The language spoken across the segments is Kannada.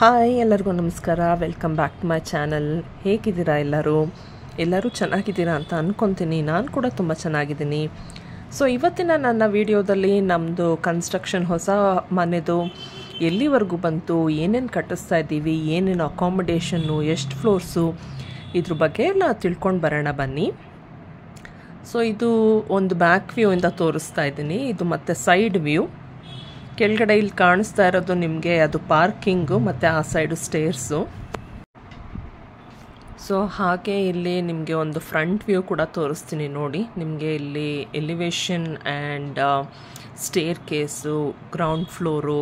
ಹಾಯ್ ಎಲ್ಲರಿಗೂ ನಮಸ್ಕಾರ. Welcome back to my channel. ಹೇಗಿದ್ದೀರಾ ಎಲ್ಲರೂ ಚೆನ್ನಾಗಿದ್ದೀರಾ ಅಂತ ಅಂದ್ಕೊತೀನಿ. ನಾನು ಕೂಡ ತುಂಬ ಚೆನ್ನಾಗಿದ್ದೀನಿ. ಸೊ ಇವತ್ತಿನ ನನ್ನ ವಿಡಿಯೋದಲ್ಲಿ ನಮ್ಮದು ಕನ್ಸ್ಟ್ರಕ್ಷನ್ ಹೊಸ ಮನೆದು ಎಲ್ಲಿವರೆಗೂ ಬಂತು, ಏನೇನು ಕಟ್ಟಿಸ್ತಾ ಇದ್ದೀವಿ, ಏನೇನು ಅಕಾಮಿಡೇಷನ್ನು, ಎಷ್ಟು ಫ್ಲೋರ್ಸು, ಇದ್ರ ಬಗ್ಗೆ ಎಲ್ಲ ತಿಳ್ಕೊಂಡು ಬರೋಣ ಬನ್ನಿ. ಸೊ ಇದು ಒಂದು ಬ್ಯಾಕ್ ವ್ಯೂ ಇಂದ ತೋರಿಸ್ತಾ ಇದ್ದೀನಿ. ಇದು ಮತ್ತು ಸೈಡ್ ವ್ಯೂ. ಕೆಳಗಡೆ ಇಲ್ಲಿ ಕಾಣಿಸ್ತಾ ಇರೋದು ನಿಮಗೆ ಅದು ಪಾರ್ಕಿಂಗು ಮತ್ತು ಆ ಸೈಡು ಸ್ಟೇರ್ಸು. ಸೊ ಹಾಗೆ ಇಲ್ಲಿ ನಿಮಗೆ ಒಂದು ಫ್ರಂಟ್ ವ್ಯೂ ಕೂಡ ತೋರಿಸ್ತೀನಿ ನೋಡಿ. ನಿಮಗೆ ಇಲ್ಲಿ elevation and staircase, ground floor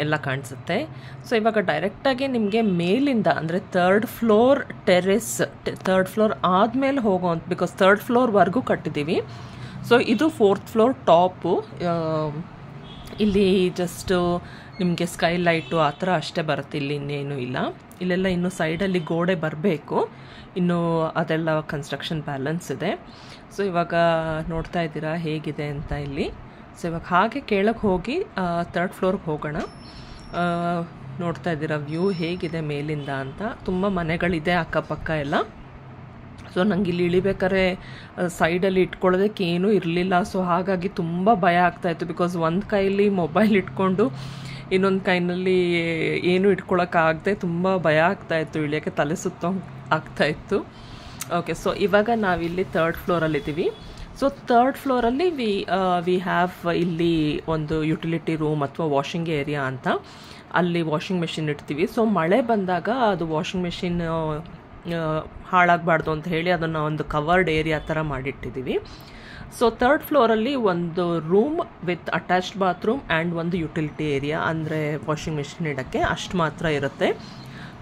ಎಲ್ಲ ಕಾಣಿಸುತ್ತೆ. ಸೊ ಇವಾಗ ಡೈರೆಕ್ಟಾಗಿ ನಿಮಗೆ ಮೇಲಿಂದ ಅಂದರೆ third floor terrace, third floor ಆದಮೇಲೆ ಹೋಗೋವಂಥ, ಬಿಕಾಸ್ ಥರ್ಡ್ ಫ್ಲೋರ್ವರೆಗೂ ಕಟ್ಟಿದ್ದೀವಿ. ಸೊ ಇದು ಫೋರ್ತ್ ಫ್ಲೋರ್ ಟಾಪು. ಇಲ್ಲಿ ಜಸ್ಟು ನಿಮಗೆ ಸ್ಕೈಲೈಟು ಆ ಥರ ಅಷ್ಟೇ ಬರುತ್ತೆ, ಇಲ್ಲಿ ಇನ್ನೇನು ಇಲ್ಲ. ಇಲ್ಲೆಲ್ಲ ಇನ್ನೂ ಸೈಡಲ್ಲಿ ಗೋಡೆ ಬರಬೇಕು, ಇನ್ನೂ ಅದೆಲ್ಲ ಕನ್ಸ್ಟ್ರಕ್ಷನ್ ಬ್ಯಾಲೆನ್ಸ್ ಇದೆ. ಸೊ ಇವಾಗ ನೋಡ್ತಾ ಇದ್ದೀರಾ ಹೇಗಿದೆ ಅಂತ ಇಲ್ಲಿ. ಸೊ ಇವಾಗ ಹಾಗೆ ಕೆಳಗೆ ಹೋಗಿ ಥರ್ಡ್ ಫ್ಲೋರ್ಗೆ ಹೋಗೋಣ. ನೋಡ್ತಾ ಇದ್ದೀರಾ ವ್ಯೂ ಹೇಗಿದೆ ಮೇಲಿಂದ ಅಂತ. ತುಂಬ ಮನೆಗಳಿದೆ ಅಕ್ಕಪಕ್ಕ ಎಲ್ಲ. ಸೊ ನಂಗೆ ಇಲ್ಲಿ ಇಳಿಬೇಕಾದ್ರೆ ಸೈಡಲ್ಲಿ ಇಟ್ಕೊಳ್ಳೋದಕ್ಕೆ ಏನೂ ಇರಲಿಲ್ಲ. ಸೊ ಹಾಗಾಗಿ ತುಂಬ ಭಯ ಆಗ್ತಾಯಿತ್ತು, ಬಿಕಾಸ್ ಒಂದು ಕೈಯಲ್ಲಿ ಮೊಬೈಲ್ ಇಟ್ಕೊಂಡು ಇನ್ನೊಂದು ಕೈನಲ್ಲಿ ಏನೂ ಇಟ್ಕೊಳ್ಳೋಕ್ಕಾಗದೆ ತುಂಬ ಭಯ ಆಗ್ತಾಯಿತ್ತು. ಇಳಿಯೋಕ್ಕೆ ತಲೆ ಸುತ್ತ ಆಗ್ತಾಯಿತ್ತು. ಓಕೆ, ಸೊ ಇವಾಗ ನಾವಿಲ್ಲಿ ಥರ್ಡ್ ಫ್ಲೋರಲ್ಲಿದ್ದೀವಿ. ಸೊ ಥರ್ಡ್ ಫ್ಲೋರಲ್ಲಿ ವಿ ಹ್ಯಾವ್ ಇಲ್ಲಿ ಒಂದು ಯುಟಿಲಿಟಿ ರೂಮ್ ಅಥವಾ ವಾಷಿಂಗ್ ಏರಿಯಾ ಅಂತ. ಅಲ್ಲಿ ವಾಷಿಂಗ್ ಮೆಷಿನ್ ಇಡ್ತೀವಿ. ಸೊ ಮಳೆ ಬಂದಾಗ ಅದು ವಾಷಿಂಗ್ ಮೆಷಿನ್ ಹಾಳಾಗಬಾರ್ದು ಅಂತ ಹೇಳಿ ಅದನ್ನು ಒಂದು ಕವರ್ಡ್ ಏರಿಯಾ ಥರ ಮಾಡಿಟ್ಟಿದ್ದೀವಿ. ಸೊ ಥರ್ಡ್ ಫ್ಲೋರಲ್ಲಿ ಒಂದು room with attached bathroom and ಒಂದು ಯುಟಿಲಿಟಿ ಏರಿಯಾ, ಅಂದರೆ ವಾಷಿಂಗ್ ಮೆಷಿನ್ ಇಡೋಕ್ಕೆ ಅಷ್ಟು ಮಾತ್ರ ಇರುತ್ತೆ.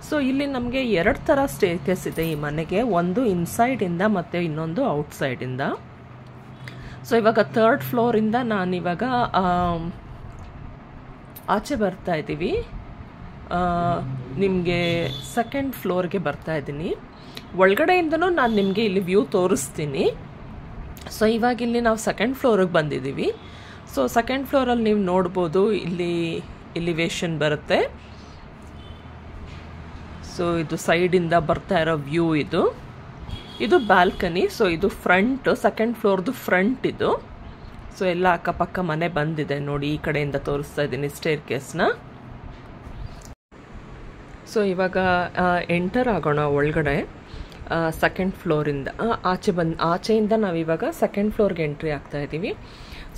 ಸೊ ಇಲ್ಲಿ ನಮಗೆ 2 ಥರ ಸ್ಟೇರ್ಕೇಸ್ ಇದೆ ಈ ಮನೆಗೆ, ಒಂದು ಇನ್ಸೈಡಿಂದ ಮತ್ತು ಇನ್ನೊಂದು ಔಟ್ಸೈಡಿಂದ. ಸೊ ಇವಾಗ ಥರ್ಡ್ ಫ್ಲೋರಿಂದ ನಾನಿವಾಗ ಆಚೆ ಬರ್ತಾ ಇದ್ದೀವಿ. ನಿಮಗೆ ಸೆಕೆಂಡ್ ಫ್ಲೋರ್ಗೆ ಬರ್ತಾ ಇದ್ದೀನಿ. ಒಳಗಡೆಯಿಂದನೂ ನಾನು ನಿಮಗೆ ಇಲ್ಲಿ ವ್ಯೂ ತೋರಿಸ್ತೀನಿ. ಸೊ ಇವಾಗ ಇಲ್ಲಿ ನಾವು ಸೆಕೆಂಡ್ ಫ್ಲೋರಿಗೆ ಬಂದಿದ್ದೀವಿ. ಸೊ ಸೆಕೆಂಡ್ ಫ್ಲೋರಲ್ಲಿ ನೀವು ನೋಡ್ಬೋದು, ಇಲ್ಲಿ ಎಲಿವೇಶನ್ ಬರುತ್ತೆ. ಸೊ ಇದು ಸೈಡಿಂದ ಬರ್ತಾ ಇರೋ ವ್ಯೂ ಇದು ಬಾಲ್ಕನಿ. ಸೊ ಇದು ಫ್ರಂಟ್, ಸೆಕೆಂಡ್ ಫ್ಲೋರ್ದು ಫ್ರಂಟ್ ಇದು. ಸೊ ಎಲ್ಲ ಅಕ್ಕಪಕ್ಕ ಮನೆ ಬಂದಿದೆ ನೋಡಿ. ಈ ಕಡೆಯಿಂದ ತೋರಿಸ್ತಾ ಇದ್ದೀನಿ ಸ್ಟೇರ್ ಕೇಸ್ನ. ಸೊ ಇವಾಗ ಎಂಟರ್ ಆಗೋಣ ಒಳಗಡೆ. ಸೆಕೆಂಡ್ ಫ್ಲೋರಿಂದ ಆಚೆಯಿಂದ ನಾವಿವಾಗ ಸೆಕೆಂಡ್ ಫ್ಲೋರ್ಗೆ ಎಂಟ್ರಿ ಆಗ್ತಾ ಇದ್ದೀವಿ.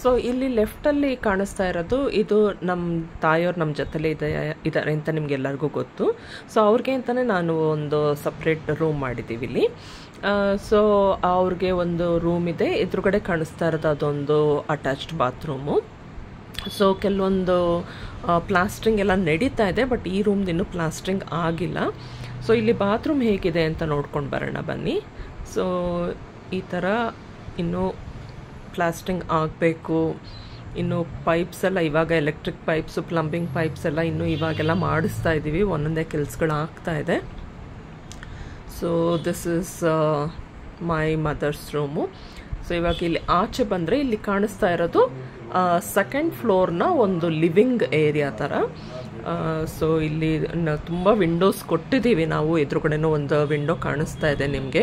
ಸೊ ಇಲ್ಲಿ ಲೆಫ್ಟಲ್ಲಿ ಕಾಣಿಸ್ತಾ ಇರೋದು, ಇದು ನಮ್ಮ ತಾಯಿಯವ್ರು ನಮ್ಮ ಜೊತೆಲೇ ಇದ್ದಾರೆ ಅಂತ ನಿಮಗೆಲ್ಲರಿಗೂ ಗೊತ್ತು. ಸೊ ಅವ್ರಿಗೆ ಅಂತಲೇ ನಾನು ಒಂದು ಸಪ್ರೇಟ್ ರೂಮ್ ಮಾಡಿದ್ದೀವಿ ಇಲ್ಲಿ. ಸೊ ಅವ್ರಿಗೆ ಒಂದು ರೂಮ್ ಇದೆ. ಎದುರುಗಡೆ ಕಾಣಿಸ್ತಾ ಇರೋದು ಅದೊಂದು ಅಟ್ಯಾಚ್ಡ್ ಬಾತ್ರೂಮು. ಸೊ ಕೆಲವೊಂದು ಪ್ಲಾಸ್ಟ್ರಿಂಗ್ ಎಲ್ಲ ನಡೀತಾ ಇದೆ, ಬಟ್ ಈ ರೂಮ್ದು ಇನ್ನೂ ಪ್ಲಾಸ್ಟ್ರಿಂಗ್ ಆಗಿಲ್ಲ. ಸೊ ಇಲ್ಲಿ ಬಾತ್ರೂಮ್ ಹೇಗಿದೆ ಅಂತ ನೋಡ್ಕೊಂಡು ಬರೋಣ ಬನ್ನಿ. ಸೊ ಈ ಥರ ಇನ್ನೂ ಪ್ಲಾಸ್ಟ್ರಿಂಗ್ ಆಗಬೇಕು. ಇನ್ನು ಪೈಪ್ಸ್ ಎಲ್ಲ ಇವಾಗ ಎಲೆಕ್ಟ್ರಿಕ್ ಪೈಪ್ಸು, ಪ್ಲಂಬಿಂಗ್ ಪೈಪ್ಸ್ ಎಲ್ಲ ಇನ್ನೂ ಇವಾಗೆಲ್ಲ ಮಾಡಿಸ್ತಾ ಇದ್ದೀವಿ. ಒಂದೊಂದೇ ಕೆಲಸಗಳು ಆಗ್ತಾ ಇದೆ. So this is my mother's room. So ಇವಾಗ ಇಲ್ಲಿ ಆಚೆ ಬಂದರೆ ಇಲ್ಲಿ ಕಾಣಿಸ್ತಾ ಇರೋದು ಸೆಕೆಂಡ್ ಫ್ಲೋರ್ನ ಒಂದು ಲಿವಿಂಗ್ ಏರಿಯಾ ಥರ. ಸೊ ಇಲ್ಲಿ ತುಂಬ ವಿಂಡೋಸ್ ಕೊಟ್ಟಿದ್ದೀವಿ ನಾವು. ಎದುರುಗಡೆನೂ ಒಂದು ವಿಂಡೋ ಕಾಣಿಸ್ತಾ ಇದೆ ನಿಮಗೆ.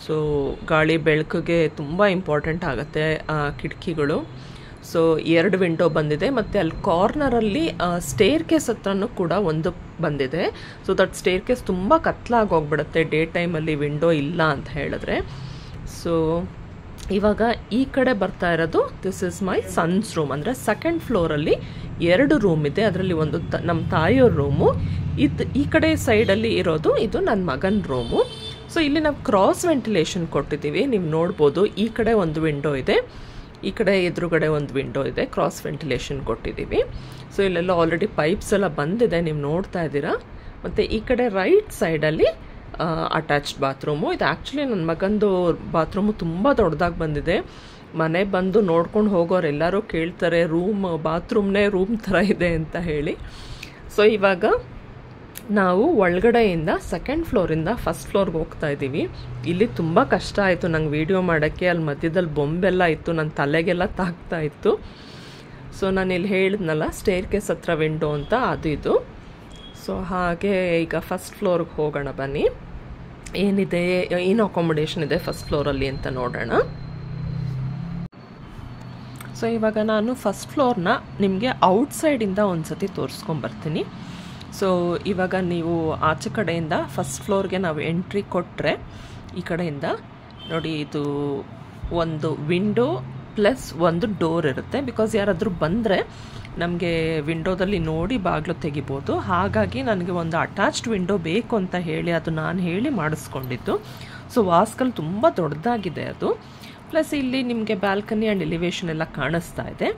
ಸೊ ಗಾಳಿ ಬೆಳಕಿಗೆ ತುಂಬ ಇಂಪಾರ್ಟೆಂಟ್ ಆಗುತ್ತೆ ಕಿಟಕಿಗಳು. ಸೊ 2 ವಿಂಡೋ ಬಂದಿದೆ. ಮತ್ತು ಅಲ್ಲಿ ಕಾರ್ನರಲ್ಲಿ ಸ್ಟೇರ್ ಕೇಸ್ ಹತ್ರನೂ ಕೂಡ ಒಂದು ಬಂದಿದೆ. ಸೊ ದಟ್ ಸ್ಟೇರ್ ಕೇಸ್ ತುಂಬ ಕತ್ಲಾಗಿ ಹೋಗ್ಬಿಡುತ್ತೆ ಡೇ ಟೈಮಲ್ಲಿ ವಿಂಡೋ ಇಲ್ಲ ಅಂತ ಹೇಳಿದ್ರೆ. ಸೊ ಇವಾಗ ಈ ಕಡೆ ಬರ್ತಾ ಇರೋದು this is my sons room. ಅಂದರೆ ಸೆಕೆಂಡ್ ಫ್ಲೋರಲ್ಲಿ 2 ರೂಮ್ ಇದೆ. ಅದರಲ್ಲಿ ಒಂದು ನಮ್ಮ ತಾಯಿಯವ್ರ ರೂಮು, ಈ ಕಡೆ ಸೈಡಲ್ಲಿ ಇರೋದು ಇದು ನನ್ನ ಮಗನ ರೂಮು. ಸೊ ಇಲ್ಲಿ ನಾವು ಕ್ರಾಸ್ ವೆಂಟಿಲೇಷನ್ ಕೊಟ್ಟಿದ್ದೀವಿ. ನೀವು ನೋಡ್ಬೋದು, ಈ ಕಡೆ ಒಂದು ವಿಂಡೋ ಇದೆ, ಈ ಕಡೆ ಎದುರುಗಡೆ ಒಂದು ವಿಂಡೋ ಇದೆ. ಕ್ರಾಸ್ ವೆಂಟಿಲೇಷನ್ ಕೊಟ್ಟಿದ್ದೀವಿ. ಸೊ ಇಲ್ಲೆಲ್ಲ ಆಲ್ರೆಡಿ ಪೈಪ್ಸ್ ಎಲ್ಲ ಬಂದಿದೆ, ನೀವು ನೋಡ್ತಾ ಇದ್ದೀರಾ. ಮತ್ತು ಈ ಕಡೆ ರೈಟ್ ಸೈಡಲ್ಲಿ ಅಟ್ಯಾಚ್ಡ್ ಬಾತ್ರೂಮು. ಇದು ಆ್ಯಕ್ಚುಲಿ ನನ್ನ ಮಗಂದು ಬಾತ್ರೂಮು ತುಂಬ ದೊಡ್ಡದಾಗಿ ಬಂದಿದೆ. ಮನೆ ಬಂದು ನೋಡ್ಕೊಂಡು ಹೋಗೋರು ಎಲ್ಲರೂ ಕೇಳ್ತಾರೆ, ಬಾತ್ರೂಮ್ನೇ ರೂಮ್ ಥರ ಇದೆ ಅಂತ ಹೇಳಿ. ಸೊ ಇವಾಗ ನಾವು ಒಳಗಡೆಯಿಂದ ಸೆಕೆಂಡ್ ಫ್ಲೋರಿಂದ ಫಸ್ಟ್ ಫ್ಲೋರ್ಗೆ ಹೋಗ್ತಾ ಇದ್ದೀವಿ. ಇಲ್ಲಿ ತುಂಬ ಕಷ್ಟ ಆಯಿತು ನಂಗೆ ವೀಡಿಯೋ ಮಾಡೋಕ್ಕೆ. ಅಲ್ಲಿ ಮಧ್ಯದಲ್ಲಿ ಬೊಂಬೆಲ್ಲ ಇತ್ತು, ನನ್ನ ತಲೆಗೆಲ್ಲ ತಾಗ್ತಾ ಇತ್ತು. ಸೊ ನಾನು ಇಲ್ಲಿ ಹೇಳಿದ್ನಲ್ಲ ಸ್ಟೇರ್ ಕೇಸ್ ಹತ್ರ ವಿಂಡೋ ಅಂತ, ಅದು ಇದು. ಸೊ ಹಾಗೆ ಈಗ ಫಸ್ಟ್ ಫ್ಲೋರ್ಗೆ ಹೋಗೋಣ ಬನ್ನಿ. ಏನಿದೆ, ಏನು ಅಕಾಮಿಡೇಷನ್ ಇದೆ ಫಸ್ಟ್ ಫ್ಲೋರಲ್ಲಿ ಅಂತ ನೋಡೋಣ. ಸೊ ಇವಾಗ ನಾನು ಫಸ್ಟ್ ಫ್ಲೋರ್ನ ನಿಮಗೆ ಔಟ್ಸೈಡಿಂದ ಒಂದು ಸತಿ ತೋರಿಸ್ಕೊಂಬರ್ತೀನಿ. ಸೊ ಇವಾಗ ನೀವು ಆಚೆ ಕಡೆಯಿಂದ ಫಸ್ಟ್ ಫ್ಲೋರ್ಗೆ ನಾವು ಎಂಟ್ರಿ ಕೊಟ್ಟರೆ ಈ ಕಡೆಯಿಂದ ನೋಡಿ, ಇದು ಒಂದು ವಿಂಡೋ ಪ್ಲಸ್ ಒಂದು ಡೋರ್ ಇರುತ್ತೆ. ಬಿಕಾಸ್ ಯಾರಾದರೂ ಬಂದರೆ ನಮಗೆ ವಿಂಡೋದಲ್ಲಿ ನೋಡಿ ಬಾಗಿಲು ತೆಗಿಬೋದು. ಹಾಗಾಗಿ ನನಗೆ ಒಂದು ಅಟ್ಯಾಚ್ಡ್ ವಿಂಡೋ ಬೇಕು ಅಂತ ಹೇಳಿ ಅದು ನಾನು ಹೇಳಿ ಮಾಡಿಸ್ಕೊಂಡಿದ್ದು. ಸೊ ವಾಸ್ಕಲ್ ತುಂಬ ದೊಡ್ಡದಾಗಿದೆ ಅದು. ಪ್ಲಸ್ ಇಲ್ಲಿ ನಿಮಗೆ ಬ್ಯಾಲ್ಕನಿ ಆ್ಯಂಡ್ ಎಲಿವೇಶನ್ ಎಲ್ಲ ಕಾಣಿಸ್ತಾ ಇದೆ.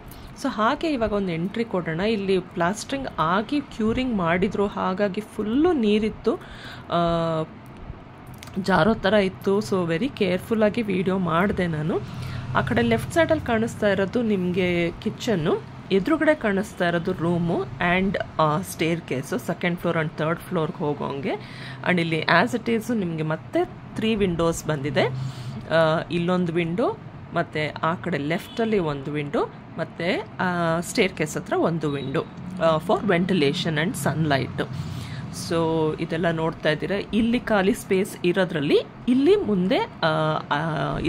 ಸೊ ಹಾಗೆ ಇವಾಗ ಒಂದು ಎಂಟ್ರಿ ಕೊಡೋಣ. ಇಲ್ಲಿ ಪ್ಲಾಸ್ಟ್ರಿಂಗ್ ಆಗಿ ಕ್ಯೂರಿಂಗ್ ಮಾಡಿದ್ರು, ಹಾಗಾಗಿ ಫುಲ್ಲು ನೀರಿತ್ತು, ಜಾರೋ ಥರ ಇತ್ತು. ಸೊ ವೆರಿ ಕೇರ್ಫುಲ್ಲಾಗಿ ವಿಡಿಯೋ ಮಾಡಿದೆ ನಾನು. ಆ ಕಡೆ ಲೆಫ್ಟ್ ಸೈಡಲ್ಲಿ ಕಾಣಿಸ್ತಾ ಇರೋದು ನಿಮಗೆ ಕಿಚನ್ನು, ಎದುರುಗಡೆ ಕಾಣಿಸ್ತಾ ಇರೋದು room and staircase second floor and third ಫ್ಲೋರ್ಗೆ ಹೋಗೋಂಗೆ. ಆ್ಯಂಡ್ ಇಲ್ಲಿ ಆ್ಯಸ್ ಇಟ್ ಈಸು ನಿಮಗೆ ಮತ್ತೆ 3 ವಿಂಡೋಸ್ ಬಂದಿದೆ. ಇಲ್ಲೊಂದು ವಿಂಡೋ, ಮತ್ತು ಆ ಕಡೆ ಲೆಫ್ಟಲ್ಲಿ ಒಂದು ವಿಂಡೋ, ಮತ್ತು ಸ್ಟೇರ್ ಕೇಸ್ ಹತ್ರ ಒಂದು window for ventilation and sunlight. So ಇದೆಲ್ಲ ನೋಡ್ತಾ ಇದ್ದೀರಾ. ಇಲ್ಲಿ ಖಾಲಿ ಸ್ಪೇಸ್ ಇರೋದ್ರಲ್ಲಿ ಇಲ್ಲಿ ಮುಂದೆ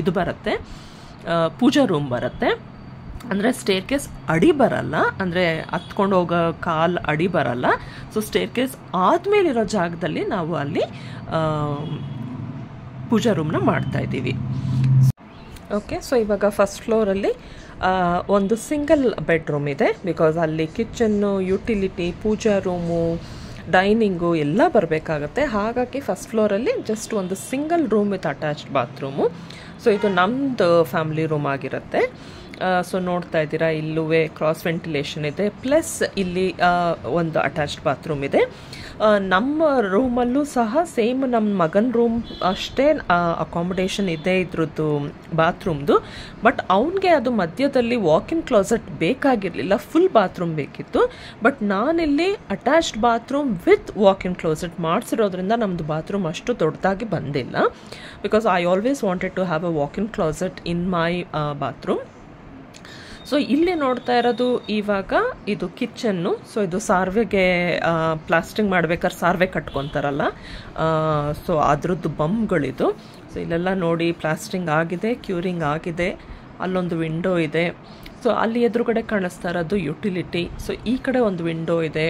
ಇದು ಬರುತ್ತೆ, ಪೂಜಾ ರೂಮ್ ಬರುತ್ತೆ. ಅಂದರೆ ಸ್ಟೇರ್ ಕೇಸ್ ಅಡಿ ಬರಲ್ಲ, ಅಂದರೆ ಹತ್ಕೊಂಡು ಹೋಗೋ ಕಾಲು ಅಡಿ ಬರಲ್ಲ. ಸೊ ಸ್ಟೇರ್ ಕೇಸ್ ಆದಮೇಲಿರೋ ಜಾಗದಲ್ಲಿ ನಾವು ಅಲ್ಲಿ ಪೂಜಾ ರೂಮ್ನ ಮಾಡ್ತಾ ಇದ್ದೀವಿ. ಓಕೆ, ಸೊ ಇವಾಗ ಫಸ್ಟ್ ಫ್ಲೋರಲ್ಲಿ ಒಂದು ಸಿಂಗಲ್ ಬೆಡ್ರೂಮ್ ಇದೆ. ಬಿಕಾಸ್ ಅಲ್ಲಿ ಕಿಚನ್ನು, ಯುಟಿಲಿಟಿ, ಪೂಜಾ ರೂಮು, ಡೈನಿಂಗು ಎಲ್ಲ ಬರಬೇಕಾಗತ್ತೆ. ಹಾಗಾಗಿ ಫಸ್ಟ್ ಫ್ಲೋರಲ್ಲಿ ಜಸ್ಟ್ ಒಂದು single room with attached bathroom. So ಇದು ನಮ್ಮದು ಫ್ಯಾಮಿಲಿ ರೂಮ್ ಆಗಿರುತ್ತೆ. ಸೊ ನೋಡ್ತಾ ಇದ್ದೀರಾ, ಇಲ್ಲೂ ಕ್ರಾಸ್ ವೆಂಟಿಲೇಷನ್ ಇದೆ, ಪ್ಲಸ್ ಇಲ್ಲಿ ಒಂದು ಅಟ್ಯಾಚ್ಡ್ ಬಾತ್ರೂಮ್ ಇದೆ. ನಮ್ಮ ರೂಮಲ್ಲೂ ಸಹ ಸೇಮ್ ನಮ್ಮ ಮಗನ ರೂಮ್ ಅಷ್ಟೇ ಅಕಾಮಿಡೇಷನ್ ಇದೆ ಇದ್ರದ್ದು ಬಾತ್ರೂಮ್ದು. ಬಟ್ ಅವನಿಗೆ ಅದು ಮಧ್ಯದಲ್ಲಿ ವಾಕಿನ್ ಕ್ಲಾಸೆಟ್ ಬೇಕಾಗಿರಲಿಲ್ಲ, ಫುಲ್ ಬಾತ್ರೂಮ್ ಬೇಕಿತ್ತು. ಬಟ್ ನಾನಿಲ್ಲಿ attached bathroom with walk in closet ಮಾಡಿಸಿರೋದ್ರಿಂದ ನಮ್ಮದು ಬಾತ್ರೂಮ್ ಅಷ್ಟು ದೊಡ್ಡದಾಗಿ ಬಂದಿಲ್ಲ. Because I always wanted to have a walk in closet in my bathroom. So ಇಲ್ಲಿ ನೋಡ್ತಾ ಇರೋದು ಇವಾಗ ಇದು ಕಿಚನ್ನು. ಸೊ ಇದು ಸಾರ್ವೆಗೆ ಪ್ಲಾಸ್ಟಿಂಗ್ ಮಾಡ್ಬೇಕಾದ್ರೆ ಸಾರ್ವೆ ಕಟ್ಕೊತಾರಲ್ಲ, ಸೊ ಅದ್ರದ್ದು ಬಂಬ್ಗಳಿದು. ಸೊ ಇಲ್ಲೆಲ್ಲ ನೋಡಿ ಪ್ಲಾಸ್ಟಿಂಗ್ ಆಗಿದೆ, ಕ್ಯೂರಿಂಗ್ ಆಗಿದೆ. ಅಲ್ಲೊಂದು ವಿಂಡೋ ಇದೆ. ಸೊ ಅಲ್ಲಿ ಎದುರುಗಡೆ ಕಾಣಿಸ್ತಾ ಇರೋದು ಯುಟಿಲಿಟಿ. ಸೊ ಈ ಕಡೆ ಒಂದು ವಿಂಡೋ ಇದೆ.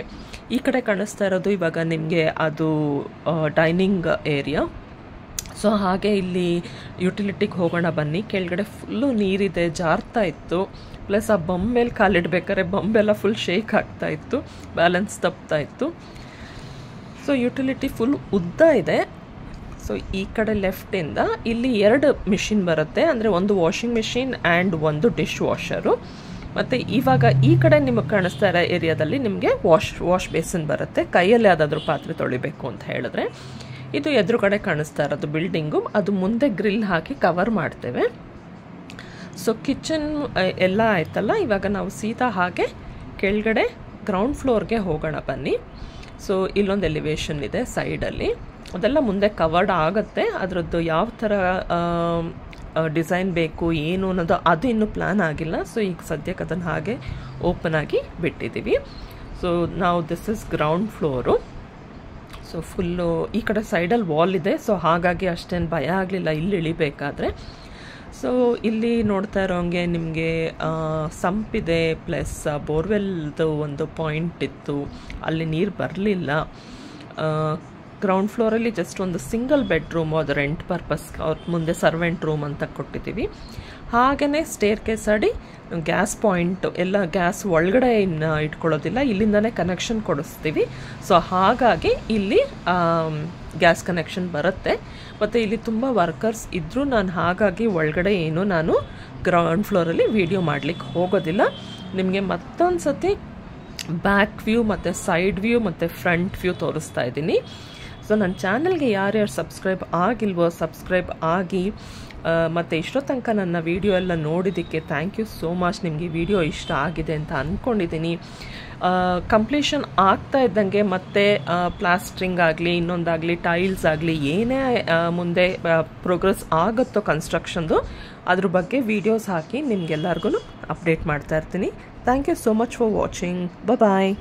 ಈ ಕಡೆ ಕಾಣಿಸ್ತಾ ಇರೋದು ಇವಾಗ ನಿಮಗೆ ಅದು ಡೈನಿಂಗ್ ಏರಿಯಾ. ಸೊ ಹಾಗೆ ಇಲ್ಲಿ ಯುಟಿಲಿಟಿಗೆ ಹೋಗೋಣ ಬನ್ನಿ. ಕೆಳಗಡೆ ಫುಲ್ಲು ನೀರಿದೆ, ಜಾರ್ತಾ ಇತ್ತು. ಪ್ಲಸ್ ಆ ಬಂಬ್ ಮೇಲೆ ಕಾಲಿಡ್ಬೇಕಾದ್ರೆ ಬಂಬೆಲ್ಲ ಫುಲ್ ಶೇಕ್ ಆಗ್ತಾ ಇತ್ತು, ಬ್ಯಾಲೆನ್ಸ್ ತಪ್ತಾ ಇತ್ತು. ಸೊ ಯುಟಿಲಿಟಿ ಫುಲ್ ಉದ್ದ ಇದೆ. ಸೊ ಈ ಕಡೆ ಲೆಫ್ಟಿಂದ ಇಲ್ಲಿ 2 ಮಿಷಿನ್ ಬರುತ್ತೆ. ಅಂದರೆ ಒಂದು ವಾಷಿಂಗ್ ಮಿಷಿನ್ ಆ್ಯಂಡ್ ಒಂದು ಡಿಶ್ ವಾಷರು. ಮತ್ತು ಇವಾಗ ಈ ಕಡೆ ನಿಮಗೆ ಕಾಣಿಸ್ತಾ ಇರೋ ಏರಿಯಾದಲ್ಲಿ ನಿಮಗೆ ವಾಶ್ ಬೇಸಿನ್ ಬರುತ್ತೆ, ಕೈಯಲ್ಲಿ ಯಾವುದಾದ್ರೂ ಪಾತ್ರೆ ತೊಳಿಬೇಕು ಅಂತ ಹೇಳಿದ್ರೆ. ಇದು ಎದುರುಗಡೆ ಕಾಣಿಸ್ತಾ ಇರೋದು ಬಿಲ್ಡಿಂಗು, ಅದು ಮುಂದೆ ಗ್ರಿಲ್ ಹಾಕಿ ಕವರ್ ಮಾಡ್ತೇವೆ. ಸೊ ಕಿಚನ್ ಎಲ್ಲ ಆಯ್ತಲ್ಲ, ಇವಾಗ ನಾವು ಸೀದಾ ಹಾಗೆ ಕೆಳಗಡೆ ಗ್ರೌಂಡ್ ಫ್ಲೋರ್ಗೆ ಹೋಗೋಣ ಬನ್ನಿ. ಸೊ ಇಲ್ಲೊಂದು ಎಲಿವೇಶನ್ ಇದೆ ಸೈಡಲ್ಲಿ, ಅದೆಲ್ಲ ಮುಂದೆ ಕವರ್ಡ್ ಆಗುತ್ತೆ. ಅದರದ್ದು ಯಾವ ಥರ ಡಿಸೈನ್ ಬೇಕು ಏನು ಅನ್ನೋದು ಅದು ಇನ್ನೂ ಪ್ಲ್ಯಾನ್ ಆಗಿಲ್ಲ. ಸೊ ಈಗ ಸದ್ಯಕ್ಕೆ ಅದನ್ನು ಹಾಗೆ ಓಪನ್ ಆಗಿ ಬಿಟ್ಟಿದ್ದೀವಿ. ಸೊ ನಾವು this is ground floor. So full ಈ ಕಡೆ ಸೈಡಲ್ಲಿ ವಾಲ್ ಇದೆ. ಸೊ ಹಾಗಾಗಿ ಅಷ್ಟೇನು ಭಯ ಆಗಲಿಲ್ಲ ಇಲ್ಲಿ ಇಳಿಬೇಕಾದ್ರೆ. ಸೊ ಇಲ್ಲಿ ನೋಡ್ತಾ ಇರೋಂಗೆ ನಿಮಗೆ ಸಂಪಿದೆ, ಪ್ಲಸ್ ಬೋರ್ವೆಲ್ದು ಒಂದು ಪಾಯಿಂಟ್ ಇತ್ತು, ಅಲ್ಲಿ ನೀರು ಬರಲಿಲ್ಲ. ಗ್ರೌಂಡ್ ಫ್ಲೋರಲ್ಲಿ ಜಸ್ಟ್ ಒಂದು ಸಿಂಗಲ್ ಬೆಡ್ರೂಮು, ಅದು ರೆಂಟ್ ಪರ್ಪಸ್, ಅವ್ರ ಮುಂದೆ ಸರ್ವೆಂಟ್ ರೂಮ್ ಅಂತ ಕೊಟ್ಟಿದ್ದೀವಿ. ಹಾಗೆಯೇ ಸ್ಟೇರ್ ಕೇಸ್ ಅಡಿ ಗ್ಯಾಸ್ ಪಾಯಿಂಟ್ ಎಲ್ಲ, ಗ್ಯಾಸ್ ಒಳಗಡೆ ಇನ್ನು ಇಟ್ಕೊಳ್ಳೋದಿಲ್ಲ, ಇಲ್ಲಿಂದನೇ ಕನೆಕ್ಷನ್ ಕೊಡಿಸ್ತೀವಿ. ಸೊ ಹಾಗಾಗಿ ಇಲ್ಲಿ ಗ್ಯಾಸ್ ಕನೆಕ್ಷನ್ ಬರುತ್ತೆ. ಮತ್ತು ಇಲ್ಲಿ ತುಂಬ ವರ್ಕರ್ಸ್ ಇದ್ದರೂ ನಾನು ಹಾಗಾಗಿ ಒಳಗಡೆ ಏನು ನಾನು ಗ್ರೌಂಡ್ ಫ್ಲೋರಲ್ಲಿ ವೀಡಿಯೋ ಮಾಡಲಿಕ್ಕೆ ಹೋಗೋದಿಲ್ಲ. ನಿಮಗೆ ಮತ್ತೊಂದು ಸತಿ ಬ್ಯಾಕ್ ವ್ಯೂ ಮತ್ತು ಸೈಡ್ ವ್ಯೂ ಮತ್ತು ಫ್ರಂಟ್ ವ್ಯೂ ತೋರಿಸ್ತಾ ಇದ್ದೀನಿ. ಸೊ ನನ್ನ ಚಾನಲ್ಗೆ ಯಾರ್ಯಾರು ಸಬ್ಸ್ಕ್ರೈಬ್ ಆಗಿಲ್ವೋ ಸಬ್ಸ್ಕ್ರೈಬ್ ಆಗಿ. ಮತ್ತು ಇಷ್ಟೋ ತನಕ ನನ್ನ ವೀಡಿಯೋ ಎಲ್ಲ ನೋಡಿದ್ದಕ್ಕೆ ಥ್ಯಾಂಕ್ ಯು ಸೋ ಮಚ್. ನಿಮಗೆ ವಿಡಿಯೋ ಇಷ್ಟ ಆಗಿದೆ ಅಂತ ಅಂದ್ಕೊಂಡಿದ್ದೀನಿ. ಕಂಪ್ಲೀಷನ್ ಆಗ್ತಾ ಇದ್ದಂಗೆ ಮತ್ತೆ ಪ್ಲಾಸ್ಟ್ರಿಂಗ್ ಆಗಲಿ, ಇನ್ನೊಂದಾಗಲಿ, ಟೈಲ್ಸ್ ಆಗಲಿ, ಏನೇ ಮುಂದೆ ಪ್ರೋಗ್ರೆಸ್ ಆಗುತ್ತೋ ಕನ್ಸ್ಟ್ರಕ್ಷನ್ದು, ಅದ್ರ ಬಗ್ಗೆ ವೀಡಿಯೋಸ್ ಹಾಕಿ ನಿಮಗೆಲ್ಲರಿಗೂ ಅಪ್ಡೇಟ್ ಮಾಡ್ತಾ ಇರ್ತೀನಿ. Thank you so much for watching. Bye.